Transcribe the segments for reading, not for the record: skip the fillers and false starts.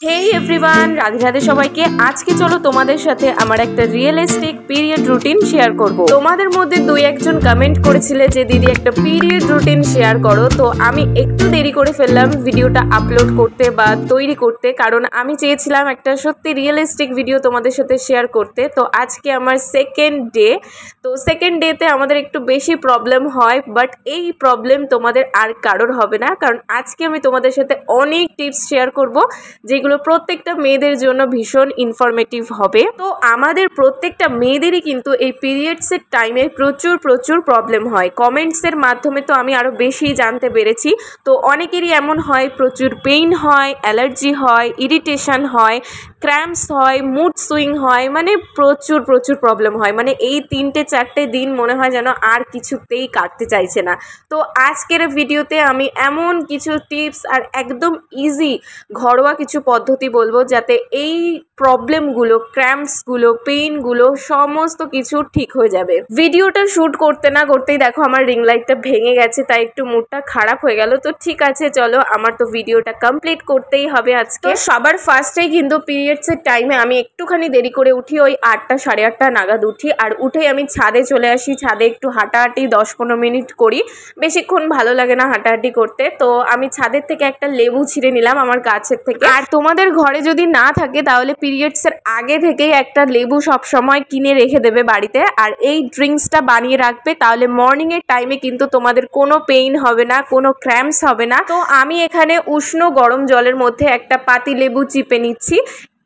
Hey everyone Radhe Radhe सबाइके आज के चलो तुम्हारे साथे आमार एकटा रियलिस्टिक पिरियड रूटीन शेयर करब। तुम्हारे मध्य दुई एकजन कमेंट करेछिले जे दीदी एकटा पिरियड रूटीन शेयर करो, तो आमी एकटू देरी करे फेललाम भिडियोटा आपलोड करते बा तैरी करते, कारण आमी चेयेछिलाम एकटा सत्यि रियलिस्टिक भिडियो तुम्हादेर साथे शेयर करते। तो आजके आमार सेकेंड डे, तो सेकेंड डेते आमादेर एकटू बेशी प्रब्लेम हय, बाट एई प्रब्लेम तुम्हादेर आर कारोर हबे ना, कारण आजके आमी तुम्हादेर साथे अनेक टिप्स शेयर करब जेगुलो प्रत्येकटा मेয়েদের জন্য ভীষণ ইনফরমেটিভ হবে। তো আমাদের প্রত্যেকটা মেয়েদেরই কিন্তু এই পিরিয়ডসের টাইমে প্রচুর প্রচুর প্রবলেম হয়। কমেন্টসের মাধ্যমে তো আমি আরও বেশি জানতে পেরেছি। তো অনেকেরই এমন হয় প্রচুর পেইন হয়, অ্যালার্জি হয়, ইরিটেশন হয়, ক্র্যাম্পস হয়, মুড সুইং হয়, মানে প্রচুর প্রচুর প্রবলেম হয়। মানে এই 3-4টে দিন মনে হয় যেন আর কিছুতেই কাটতে চাইছে না। তো আজকের ভিডিওতে আমি এমন কিছু টিপস আর একদম ইজি ঘরোয়া কিছু পদ্ধতি বলবো যাতে এই প্রবলেমগুলো, ক্র্যাম্পসগুলো, পেইনগুলো সমস্ত কিছু ঠিক হয়ে যাবে। ভিডিওটা শ্যুট করতে না করতেই দেখো আমার রিং লাইটটা ভেঙে গেছে, তাই একটু মুডটা খারাপ হয়ে গেল। তো ঠিক আছে, চলো আমার তো ভিডিওটা কমপ্লিট করতেই হবে আজকে। সবার ফার্স্টেই কিন্তু পিরিয়ডসের টাইমে আমি একটুখানি দেরি করে উঠি, ওই 8টা 8:30 নাগাদ উঠি। আর উঠেই আমি ছাদে চলে আসি, ছাদে একটু হাঁটাহাঁটি 10-15 মিনিট করি, বেশিক্ষণ ভালো লাগে না হাঁটাহাঁটি করতে। তো আমি ছাদের থেকে একটা লেবু ছিঁড়ে নিলাম আমার গাছের থেকে। আর তোমাদের ঘরে যদি না থাকে তাহলে পিরিয়ডসের আগে থেকেই একটা লেবু সব সময় কিনে রেখে দেবে বাড়িতে, আর এই ড্রিঙ্কসটা বানিয়ে রাখবে, তাহলে মর্নিংয়ের টাইমে কিন্তু তোমাদের কোনো পেইন হবে না, কোনো ক্র্যাম্পস হবে না। তো আমি এখানে উষ্ণ গরম জলের মধ্যে একটা পাতি লেবু চিপে নিচ্ছি,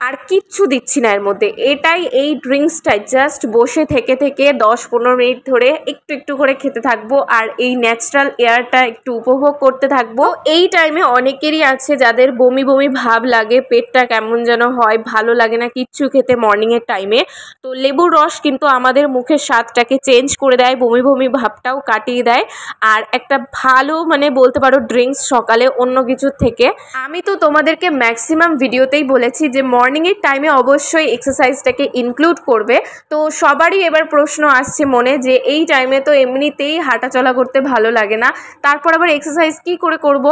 আর কিচ্ছু দিচ্ছি না এর মধ্যে। এটাই এই ড্রিঙ্কসটাই জাস্ট বসে থেকে থেকে 10-15 মিনিট ধরে একটু একটু করে খেতে থাকবো, আর এই ন্যাচারাল এয়ারটা একটু উপভোগ করতে থাকবো। এই টাইমে অনেকেরই আছে যাদের বমি বমি ভাব লাগে, পেটটা কেমন যেন হয়, ভালো লাগে না কিচ্ছু খেতে মর্নিংয়ের টাইমে। তো লেবুর রস কিন্তু আমাদের মুখের স্বাদটাকে চেঞ্জ করে দেয়, বমি বমি ভাবটাও কাটিয়ে দেয়, আর একটা ভালো মানে বলতে পারো ড্রিঙ্কস সকালে অন্য কিছুর থেকে। আমি তো তোমাদেরকে ম্যাক্সিমাম ভিডিওতেই বলেছি যে মর্নিংয়ের টাইমে অবশ্যই এক্সারসাইজটাকে ইনক্লুড করবে। তো সবারই এবার প্রশ্ন আসছে মনে যে এই টাইমে তো এমনিতেই হাঁটাচলা করতে ভালো লাগে না, তারপর আবার এক্সারসাইজ কি করে করব?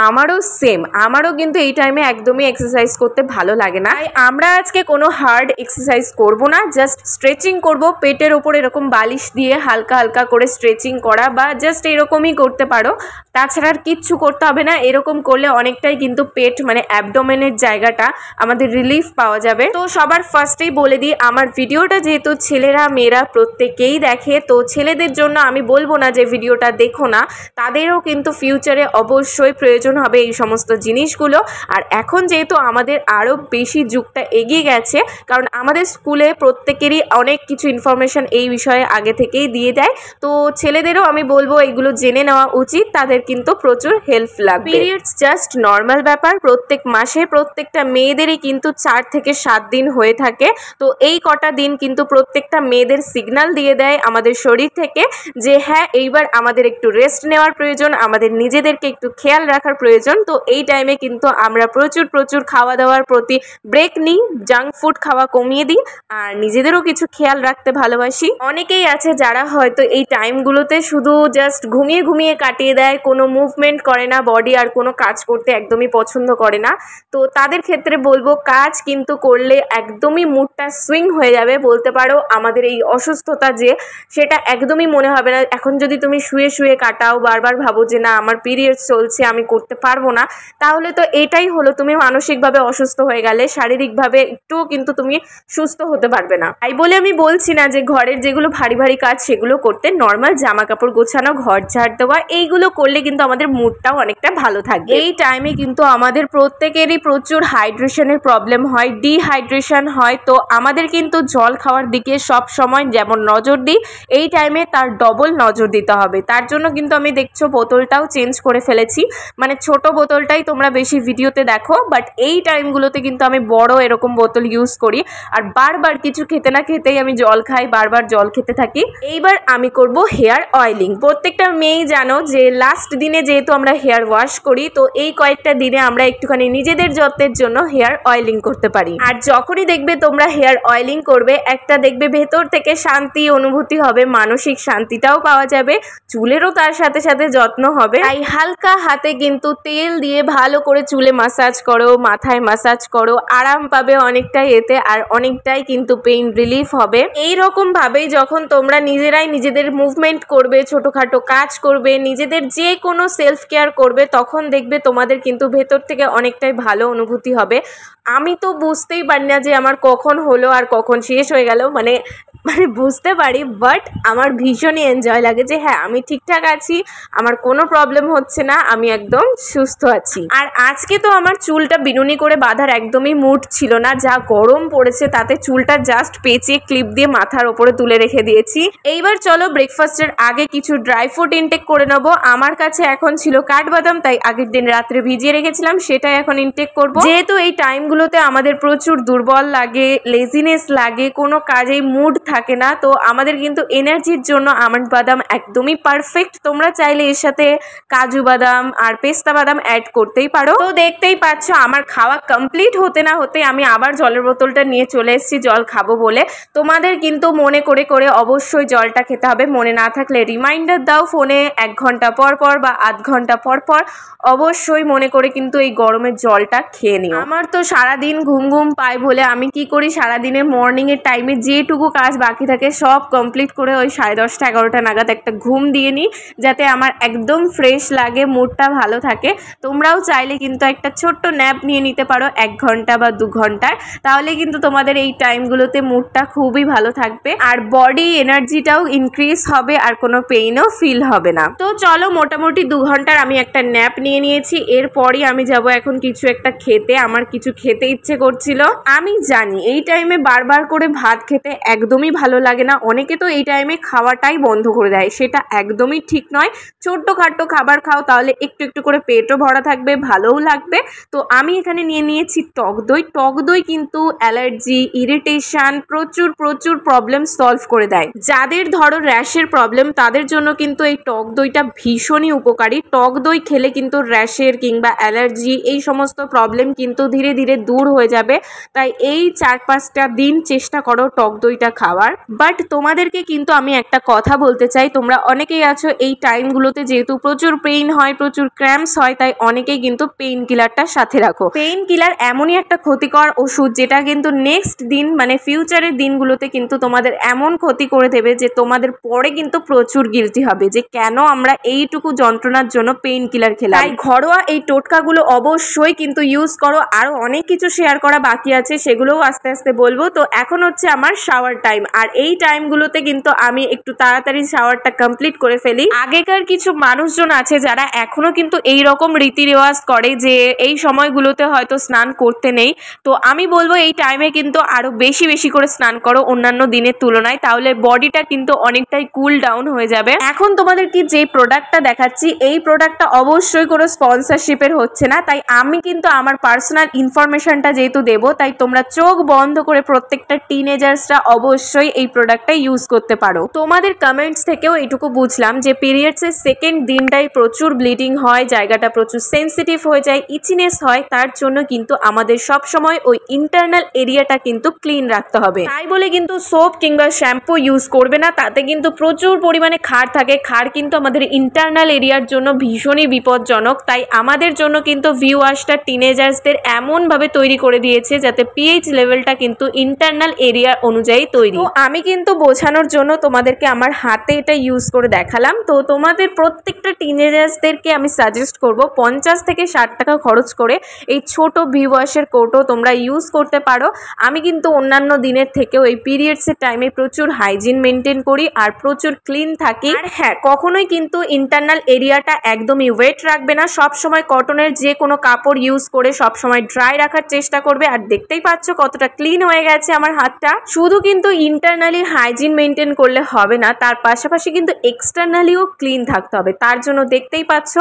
আমারও সেম, আমারও কিন্তু এই টাইমে একদমই এক্সারসাইজ করতে ভালো লাগে না। তাই আমরা আজকে কোনো হার্ড এক্সারসাইজ করব না, জাস্ট স্ট্রেচিং করব। পেটের ওপর এরকম বালিশ দিয়ে হালকা হালকা করে স্ট্রেচিং করা, বা জাস্ট এরকমই করতে পারো, তাছাড়া আর কিচ্ছু করতে হবে না। এরকম করলে অনেকটাই কিন্তু পেট মানে অ্যাবডোমেনের জায়গাটা আমাদের রিলিফ পাওয়া যাবে। তো সবার ফার্স্টেই বলে দিই, আমার ভিডিওটা যেহেতু ছেলেরা মেয়েরা প্রত্যেকেই দেখে, তো ছেলেদের জন্য আমি বলবো না যে ভিডিওটা দেখো না, তাদেরও কিন্তু ফিউচারে অবশ্যই প্রয়োজন হবে এই সমস্ত জিনিসগুলো। আর এখন যেহেতু আমাদের আরও বেশি যুগটা এগিয়ে গেছে, কারণ আমাদের স্কুলে প্রত্যেকেরই অনেক কিছু ইনফরমেশন এই বিষয়ে আগে থেকেই দিয়ে দেয়, তো ছেলেদেরও আমি বলবো এগুলো জেনে নেওয়া উচিত, তাদের কিন্তু প্রচুর হেল্প লাগবে। পিরিয়ডস জাস্ট নর্মাল ব্যাপার, প্রত্যেক মাসে প্রত্যেকটা মেয়েদেরই কিন্তু 4 থেকে 7 দিন হয়ে থাকে। তো এই কটা দিন কিন্তু প্রত্যেকটা মেয়েদের সিগন্যাল দিয়ে দেয় আমাদের শরীর থেকে যে হ্যাঁ এইবার আমাদের একটু রেস্ট নেওয়ার প্রয়োজন, আমাদের নিজেদেরকে একটু খেয়াল রাখার প্রয়োজন। তো এই টাইমে কিন্তু আমরা প্রচুর প্রচুর খাওয়া দাওয়ার প্রতি ব্রেক নিই, জাঙ্ক ফুড খাওয়া কমিয়ে দিই, আর নিজেদেরও কিছু খেয়াল রাখতে ভালোবাসি। অনেকেই আছে যারা হয়তো এই টাইমগুলোতে শুধু জাস্ট ঘুমিয়ে ঘুমিয়ে কাটিয়ে দেয়, কোনো মুভমেন্ট করে না বডি, আর কোনো কাজ করতে একদমই পছন্দ করে না। তো তাদের ক্ষেত্রে বলবো কাজ কিন্তু করলে একদমই মুডটা সুইং হয়ে যাবে, বলতে পারো আমাদের এই অসুস্থতা যে সেটা একদমই মনে হবে না। এখন যদি তুমি শুয়ে শুয়ে কাটাও, বারবার ভাবো যে না আমার পিরিয়ডস চলছে আমি করতে পারবো না, তাহলে তো এটাই হলো তুমি মানসিকভাবে অসুস্থ হয়ে গেলে, শারীরিকভাবে একটুও কিন্তু তুমি সুস্থ হতে পারবে না। তাই বলে আমি বলছি না যে ঘরের যেগুলো ভারী ভারী কাজ সেগুলো করতে, নর্মাল জামা কাপড় গোছানো, ঘর ঝাড় দেওয়া, এইগুলো করলে কিন্তু আমাদের মুডটাও অনেকটা ভালো থাকবে। এই টাইমে কিন্তু আমাদের প্রত্যেকেরই প্রচুর হাইড্রেশনের প্রবলেম হয়, ডিহাইড্রেশন হয়। তো আমাদের কিন্তু জল খাওয়ার দিকে সব সময় যেমন নজর দিই, এই টাইমে তার ডবল নজর দিতে হবে। তার জন্য কিন্তু আমি দেখছো বোতলটাও চেঞ্জ করে ফেলেছি, মানে ছোট বোতলটাই তোমরা বেশি ভিডিওতে দেখো, বাট এই টাইমগুলোতে কিন্তু আমি বড় এরকম বোতল ইউজ করি। আর বারবার কিছু খেতে না খেতেই আমি জল খাই, বারবার জল খেতে থাকি। এইবার আমি করব হেয়ার অয়েলিং। প্রত্যেকটা মেয়েই জানো যে লাস্ট দিনে যেহেতু আমরা হেয়ার ওয়াশ করি, তো এই কয়েকটা দিনে আমরা একটুখানি নিজেদের যত্নের জন্য হেয়ার অয়েলিং করতে করতে পারি। আর যখনই দেখবে তোমরা হেয়ার অয়েলিং করবে, একটা দেখবে ভেতর থেকে শান্তি অনুভূতি হবে, মানসিক শান্তিটাও পাওয়া যাবে, চুলেরও তার সাথে সাথে যত্ন হবে। তাই হালকা হাতে কিন্তু তেল দিয়ে ভালো করে চুলে মাসাজ করো, মাথায় মাসাজ করো, আরাম পাবে অনেকটাই এতে, আর অনেকটাই কিন্তু পেইন রিলিফ হবে। এইরকম ভাবেই যখন তোমরা নিজেরাই নিজেদের মুভমেন্ট করবে, ছোটখাটো কাজ করবে, নিজেদের যে কোনো সেলফ কেয়ার করবে, তখন দেখবে তোমাদের কিন্তু ভেতর থেকে অনেকটাই ভালো অনুভূতি হবে। আমি তো বুঝতেই পারি না যে আমার কখন হলো আর কখন শেষ হয়ে গেল, মানে বুঝতে পারি, বাট আমার ভীষণই এনজয় লাগে যে হ্যাঁ আমি ঠিকঠাক আছি, আমার কোনো প্রবলেম হচ্ছে না, আমি একদম সুস্থ আছি। আর আজকে তো আমার চুলটা বিনুনি করে বাঁধার একদমই মুড ছিল না, যা গরম পড়েছে তাতে চুলটা জাস্ট পেঁচিয়ে ক্লিপ দিয়ে মাথার ওপরে তুলে রেখে দিয়েছি। এইবার চলো ব্রেকফাস্টের আগে কিছু ড্রাই ফ্রুট ইনটেক করে নেবো। আমার কাছে এখন ছিল কাঠবাদাম, তাই আগের দিন রাত্রে ভিজিয়ে রেখেছিলাম, সেটাই এখন ইনটেক করব। যেহেতু এই টাইমগুলোতে আমাদের প্রচুর দুর্বল লাগে, লেজিনেস লাগে, কোনো কাজেই মুড থাকে না, তো আমাদের কিন্তু এনার্জির জন্য আমন্ড বাদাম একদমই পারফেক্ট। তোমরা চাইলে এর সাথে কাজু বাদাম আর পেস্তা বাদাম অ্যাড করতেই পারো। তো দেখতেই পাচ্ছ আমার খাওয়া কমপ্লিট হতে না হতে আমি আবার জলের বোতলটা নিয়ে চলে এসেছি জল খাবো বলে। তোমাদের কিন্তু মনে করে করে অবশ্যই জলটা খেতে হবে, মনে না থাকলে রিমাইন্ডার দাও ফোনে 1 ঘন্টা পর পর বা আধ ঘন্টা পর পর অবশ্যই মনে করে কিন্তু এই গরমের জলটা খেয়ে নিও। আমার তো সারাদিন ঘুম ঘুম পায় বলে আমি কি করি, সারাদিনের মর্নিংয়ের টাইমে যেটুকু কাজ বাকি থাকে সব কমপ্লিট করে ওই 10:30 11টা নাগাদ একটা ঘুম দিয়ে নিই, যাতে আমার একদম ফ্রেশ লাগে, মুডটা ভালো থাকে। তোমরাও চাইলে কিন্তু একটা ছোট্ট ন্যাপ নিয়ে নিতে পারো 1 ঘন্টা বা 2 ঘন্টার, তাহলে কিন্তু তোমাদের এই টাইমগুলোতে মুডটা খুবই ভালো থাকবে, আর বডি এনার্জিটাও ইনক্রিজ হবে, আর কোনো পেইনও ফিল হবে না। তো চলো মোটামুটি 2 ঘন্টার আমি একটা ন্যাপ নিয়ে নিয়েছি। এরপরই আমি যাব এখন কিছু একটা খেতে, আমার কিছু খেতে ইচ্ছে করছিল। আমি জানি এই টাইমে বারবার করে ভাত খেতে একদমই ভালো লাগে না, অনেকে তো এই টাইমে খাওয়াটাই বন্ধ করে দেয়, সেটা একদমই ঠিক নয়। ছোট্টখাট্টো খাবার খাও, তাহলে একটু একটু করে পেটও ভরা থাকবে, ভালোও লাগবে। তো আমি এখানে নিয়ে নিয়েছি টক দই। টক দই কিন্তু অ্যালার্জি, ইরিটেশন, প্রচুর প্রচুর প্রবলেম সলভ করে দেয়। যাদের ধরো র্যাশের প্রবলেম তাদের জন্য কিন্তু এই টক দইটা ভীষণই উপকারী। টক দই খেলে কিন্তু র্যাশের কিংবা অ্যালার্জি এই সমস্ত প্রবলেম কিন্তু ধীরে ধীরে দূর হয়ে যাবে। তাই এই 4-5টা দিন চেষ্টা করো টক দইটা খাওয়ার। বাট তোমাদেরকে কিন্তু আমি একটা কথা বলতে চাই, তোমরা অনেকেই আছো এই টাইমগুলোতে যেহেতু প্রচুর পেইন হয়, প্রচুর ক্র্যাম্পস হয়, তাই অনেকেই কিন্তু পেইন কিলারটা সাথে রাখো। পেইন কিলার এমনই একটা ক্ষতিকর ওষুধ যেটা কিন্তু নেক্সট দিন মানে ফিউচারের দিনগুলোতে কিন্তু তোমাদের এমন ক্ষতি করে দেবে যে তোমাদের পরে কিন্তু প্রচুর গিলটি হবে যে কেন আমরা এইটুকু যন্ত্রণার জন্য পেইন কিলার খেলাম। তাই ঘরোয়া এই টোটকাগুলো অবশ্যই কিন্তু ইউজ করো। আরো অনেক কিছু শেয়ার করা বাকি আছে, সেগুলোও আস্তে আস্তে বলবো। তো এখন হচ্ছে আমার শাওয়ার টাইম, আর এই টাইমগুলোতে কিন্তু আমি একটু তাড়াতাড়ি শাওয়ারটা কমপ্লিট করে ফেলি। আগেকার কিছু মানুষজন আছে যারা এখনো কিন্তু এই রকম রীতি রেওয়াজ করে যে এই সময়গুলোতে হয়তো স্নান করতে নেই। তো আমি বলবো এই টাইমে কিন্তু আরো বেশি বেশি করে স্নান করো অন্যান্য দিনের তুলনায়, তাহলে বডিটা কিন্তু অনেকটাই কুল ডাউন হয়ে যাবে। এখন তোমাদের কি যে প্রোডাক্টটা দেখাচ্ছি, এই প্রোডাক্টটা অবশ্যই কোনো স্পন্সরশিপের হচ্ছে না, তাই আমি কিন্তু আমার পার্সোনাল ইনফরমেশনটা যেহেতু দেবো, তাই তোমরা চোখ বন্ধ করে প্রত্যেকটা টিনেজার্সরা অবশ্যই এই প্রোডাক্টটা ইউজ করতে পারো। তোমাদের কমেন্টস থেকেও এইটুকু বুঝলাম যে পিরিয়ডসের সেকেন্ড দিনটাই প্রচুর ব্লিডিং হয়, জায়গাটা প্রচুর সেন্সিটিভ হয়ে যায়, ইচিনেস হয়, তার জন্য কিন্তু আমাদের সব সময় ওই ইন্টারনাল এরিয়াটা কিন্তু ক্লিন রাখতে হবে। তাই বলে কিন্তু সোপ কিংবা শ্যাম্পু ইউজ করবে না, তাতে কিন্তু প্রচুর পরিমাণে ক্ষার থাকে। ক্ষার কিন্তু আমাদের ইন্টারনাল এরিয়ার জন্য ভীষণই বিপজ্জনক। তাই আমাদের জন্য কিন্তু ভিউ ওয়াশটা টিনেজার্সদের এমনভাবে তৈরি করে দিয়েছে যাতে পিএইচ লেভেলটা কিন্তু ইন্টারনাল এরিয়া অনুযায়ী তৈরি। তো আমি কিন্তু বোঝানোর জন্য তোমাদেরকে আমার হাতে এটা ইউজ করে দেখালাম। তো তোমাদের প্রত্যেকটা টিনেজার্সদেরকে আমি সাজেস্ট করব 50 থেকে 60 টাকা খরচ করে এই ছোট ভিউ ওয়াশের কোটও তোমরা ইউজ করতে পারো। আমি কিন্তু অন্যান্য দিনের থেকেও এই পিরিয়ডসের টাইমে প্রচুর হাইজিন মেনটেন করি আর প্রচুর ক্লিন থাকি। আর হ্যাঁ, কখনোই কিন্তু ইন্টারনাল এরিয়াটা একদমই ওয়েট রাখবে না, সব সময় কটনের যে কোনো কাপড় ইউজ করে সব সময় ড্রাই রাখার চেষ্টা করবে। আর দেখতেই পাচ্ছ কতটা ক্লিন হয়ে গেছে আমার হাতটা। শুধু কিন্তু ইন্টারনালি হাইজিন মেনটেন করলে হবে না, তার পাশাপাশি কিন্তু এক্সটার্নালিও ক্লিন থাকতে হবে। তার জন্য দেখতেই পাচ্ছ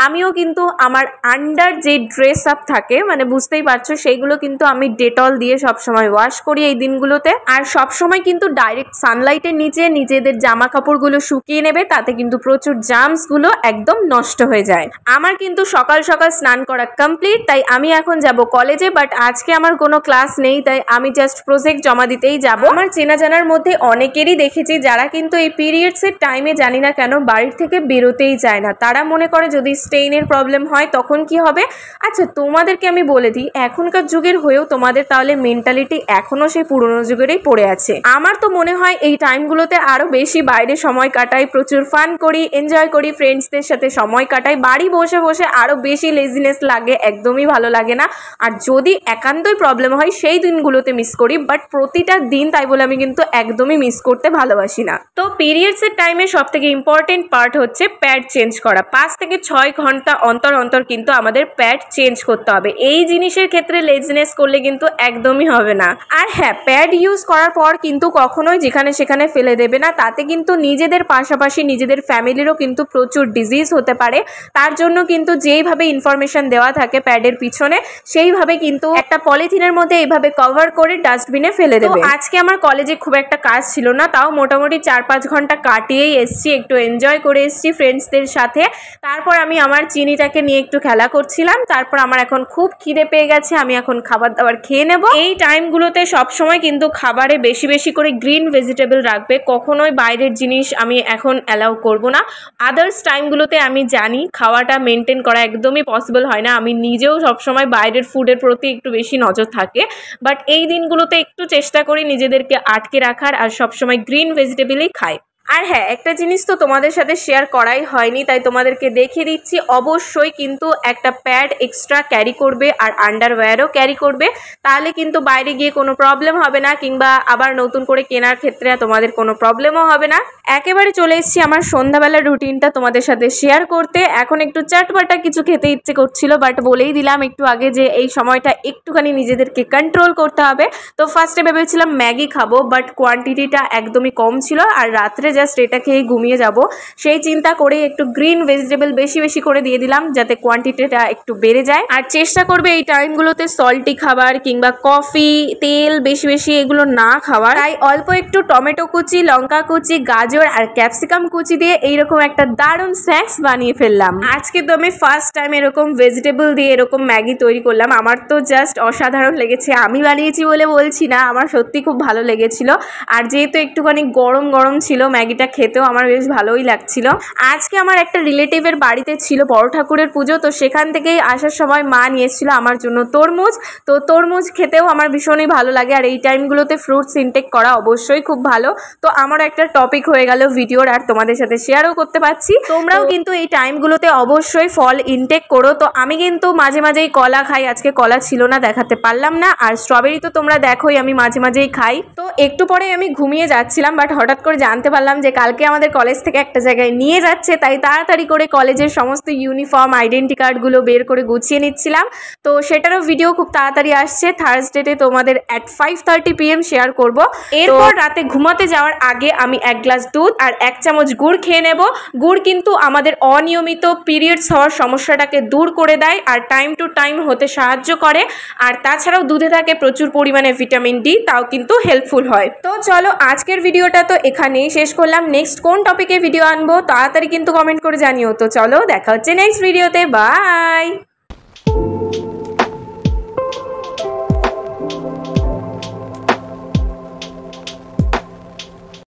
আমিও কিন্তু আমার আন্ডার যে ড্রেস আপ থাকে, মানে বুঝতেই পারছো, সেইগুলো কিন্তু আমি ডেটল দিয়ে সবসময় ওয়াশ করি এই দিনগুলোতে। আর সবসময় কিন্তু ডাইরেক্ট সানলাইটের নিচে নিজেদের জামা কাপড়গুলো শুকিয়ে নেবে, তাতে কিন্তু প্রচুর জার্মসগুলো একদম নষ্ট হয়ে যায়। আমার কিন্তু সকাল সকাল স্নান করা কমপ্লিট, তাই আমি এখন যাব কলেজে। বাট আজকে আমার কোনো ক্লাস নেই, তাই আমি জাস্ট প্রজেক্ট জমা দিতেই যাব। আমার চেনা জানার মধ্যে অনেকেরই দেখেছি যারা কিন্তু এই পিরিয়ডসের টাইমে জানি না কেন বাড়ির থেকে বেরোতেই চায় না। তারা মনে করে যদি স্টেইনের প্রবলেম হয় তখন কি হবে। আচ্ছা, তোমাদেরকে আমি বলে দিই, এখনকার যুগের হয়েও তোমাদের তাহলে মেন্টালিটি এখনও সেই পুরনো যুগেরই পড়ে আছে। আমার তো মনে হয় এই টাইমগুলোতে আরও বেশি বাইরে সময় কাটাই, প্রচুর ফান করি, এনজয় করি, ফ্রেন্ডসদের সাথে সময় কাটাই। বাড়ি বসে বসে আরও বেশি লেজিনেস লাগে, একদমই ভালো লাগে না। আর যদি একান্তই প্রবলেম হয় সেই দিনগুলোতে মিস করি, বাট প্রতিটা দিন তাই বলে আমি কিন্তু একদমই মিস করতে ভালোবাসি না। তো পিরিয়ডসের টাইমে সব থেকে ইম্পর্টেন্ট পার্ট হচ্ছে প্যাড চেঞ্জ করা। 5 থেকে 6 ঘন্টা অন্তর অন্তর কিন্তু আমাদের প্যাড চেঞ্জ করতে হবে। এই জিনিসের ক্ষেত্রে লেজিনেস করলে কিন্তু একদমই হবে না। আর হ্যাঁ, প্যাড ইউজ করার পর কিন্তু কখনোই যেখানে সেখানে ফেলে দেবে না, তাতে কিন্তু নিজেদের পাশাপাশি নিজেদের ফ্যামিলিরও কিন্তু প্রচুর ডিজিজ হতে পারে। তার জন্য কিন্তু যেইভাবে ইনফরমেশন দেওয়া থাকে প্যাডের পিছনে, সেইভাবে কিন্তু একটা পলিথিনের মধ্যে এইভাবে কভার করে ডাস্টবিনে ফেলে দেবে। আজকে আমার কলেজে খুব একটা কাজ ছিল না, তাও মোটামুটি 4-5 ঘন্টা কাটিয়েই এসছি, একটু এনজয় করে এসছি ফ্রেন্ডসদের সাথে। তারপর আমি আমার চিনিটাকে নিয়ে একটু খেলা করছিলাম। তারপর আমার এখন খুব খিদে পেয়ে গেছে, আমি এখন খাবার দাবার খেয়ে নেব। এই টাইমগুলোতে সবসময় কিন্তু খাবারে বেশি বেশি করে গ্রিন ভেজিটেবল রাখবে, কখনোই বাইরের জিনিস আমি এখন অ্যালাউ করব না। আদার্স টাইমগুলোতে আমি জানি খাওয়াটা মেনটেন করা একদমই পসিবল হয় না, আমি নিজেও সবসময় বাইরের ফুডের প্রতি একটু বেশি নজর থাকে, বাট এই দিনগুলোতে একটু চেষ্টা করি নিজেদেরকে আটকে রাখার, আর সবসময় গ্রিন ভেজিটেবলই খাই। আর হ্যাঁ, একটা জিনিস তো তোমাদের সাথে শেয়ার করাই হয়নি, তাই তোমাদেরকে দেখিয়ে দিচ্ছি। অবশ্যই কিন্তু একটা প্যাড এক্সট্রা ক্যারি করবে আর আন্ডারওয়্যারও ক্যারি করবে, তাহলে কিন্তু বাইরে গিয়ে কোনো প্রবলেম হবে না, কিংবা আবার নতুন করে কেনার ক্ষেত্রে তোমাদের কোনো প্রবলেমও হবে না। একেবারে চলে এসেছি আমার সন্ধ্যাবেলার রুটিনটা তোমাদের সাথে শেয়ার করতে। এখন একটু চটপাটা কিছু খেতে ইচ্ছে করছিল, বাট বলেই দিলাম একটু আগে যে এই সময়টা একটুখানি নিজেদেরকে কন্ট্রোল করতে হবে। তো ফার্স্টে ভেবেছিলাম ম্যাগি খাবো, বাট কোয়ান্টিটিটা একদমই কম ছিল, আর রাত্রে জাস্ট এটা খেয়ে ঘুমিয়ে যাব, সেই চিন্তা করে একটু গ্রিন ভেজিটেবল বেশি বেশি করে দিয়ে দিলাম যাতে কোয়ান্টিটিটা একটু বেড়ে যায়। আর চেষ্টা করবে এই টাইমগুলোতে সল্টি খাবার কিংবা কফি, তেল বেশি বেশি এগুলো না খাওয়ার। তাই অল্প একটু টমেটো কুচি, লঙ্কা কুচি, গাজর আর ক্যাপসিকাম কুচি দিয়ে এইরকম একটা দারুণ স্ন্যাক্স বানিয়ে ফেললাম। আজকে তো আমি ফার্স্ট টাইম এরকম ভেজিটেবল দিয়ে এরকম ম্যাগি তৈরি করলাম। আমার তো জাস্ট অসাধারণ লেগেছে, আমি বানিয়েছি বলে বলছি না, আমার সত্যি খুব ভালো লেগেছিল। আর যেহেতু একটুখানি গরম গরম ছিল, ম্যাগিটা খেতেও আমার বেশ ভালোই লাগছিল। আজকে আমার একটা রিলেটিভের বাড়িতে ছিল বড় ঠাকুরের পুজো, তো সেখান থেকেই আসার সময় মা নিয়ে এসেছিল আমার জন্য তরমুজ। তো তরমুজ খেতেও আমার ভীষণই ভালো লাগে, আর এই টাইমগুলোতে ফ্রুটস ইনটেক করা অবশ্যই খুব ভালো। তো আমারও একটা টপিক হয়ে গেল ভিডিওর, আর তোমাদের সাথে শেয়ারও করতে পারছি। তোমরাও কিন্তু এই টাইমগুলোতে অবশ্যই ফল ইনটেক করো। তো আমি কিন্তু মাঝে মাঝেই কলা খাই, আজকে কলা ছিল না, দেখাতে পারলাম না। আর স্ট্রবেরি তো তোমরা দেখোই আমি মাঝে মাঝেই খাই। তো একটু পরে আমি ঘুমিয়ে যাচ্ছিলাম, বাট হঠাৎ করে জানতে পারলাম যে কালকে আমাদের কলেজ থেকে একটা জায়গায় নিয়ে যাচ্ছে, তাই তাড়াতাড়ি করে কলেজের সমস্ত ইউনিফর্ম, আইডেন্টি কার্ডগুলো বের করে গুছিয়ে নিচ্ছিলাম। তো সেটারও ভিডিও খুব তাড়াতাড়ি আসছে, থার্সডেতে তোমাদের at 5:30 PM শেয়ার করব। এরপর রাতে ঘুমাতে যাওয়ার আগে আমি 1 গ্লাস দুধ আর 1 চামচ গুড় খেয়ে নেব। গুড় কিন্তু আমাদের অনিয়মিত পিরিয়ডস হওয়ার সমস্যাটাকে দূর করে দেয় আর টাইম টু টাইম হতে সাহায্য করে। আর তাছাড়াও দুধে থাকে প্রচুর পরিমাণে ভিটামিন ডি, তাও কিন্তু হেল্পফুল হয়। তো চলো আজকের ভিডিওটা তো এখানেই শেষ করলাম। নেক্সট কোন টপিকে ভিডিও আনবো তাড়াতাড়ি কিন্তু কমেন্ট করে জানিও। তো চলো দেখা হচ্ছে নেক্সট ভিডিওতে, বাই।